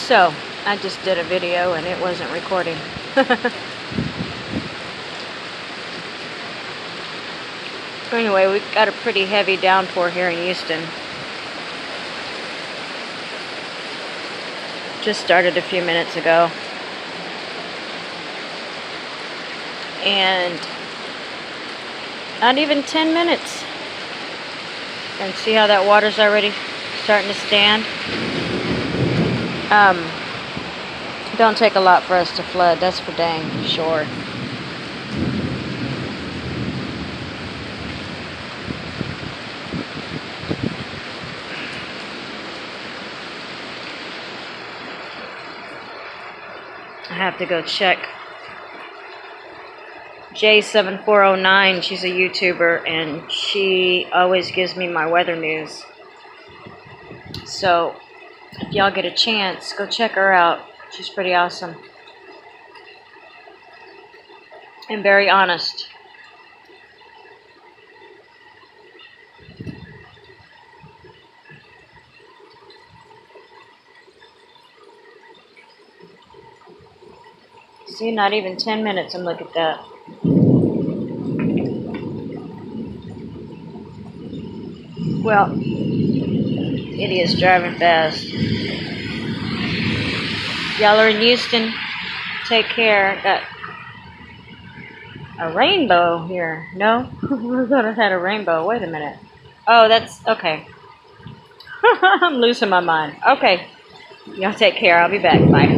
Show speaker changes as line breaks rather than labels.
So, I just did a video and it wasn't recording. Anyway, we've got a pretty heavy downpour here in Houston. Just started a few minutes ago. And not even 10 minutes. And see how that water's already starting to stand? Don't take a lot for us to flood, that's for dang sure. I have to go check J7409, she's a YouTuber, and she always gives me my weather news. So, if y'all get a chance, go check her out. She's pretty awesome. And very honest. See, not even 10 minutes, and look at that. Well, idiot's driving fast. Y'all are in Houston. Take care. Got a rainbow here. No? I thought I had a rainbow. Wait a minute. Oh, that's okay. I'm losing my mind. Okay. Y'all take care. I'll be back. Bye.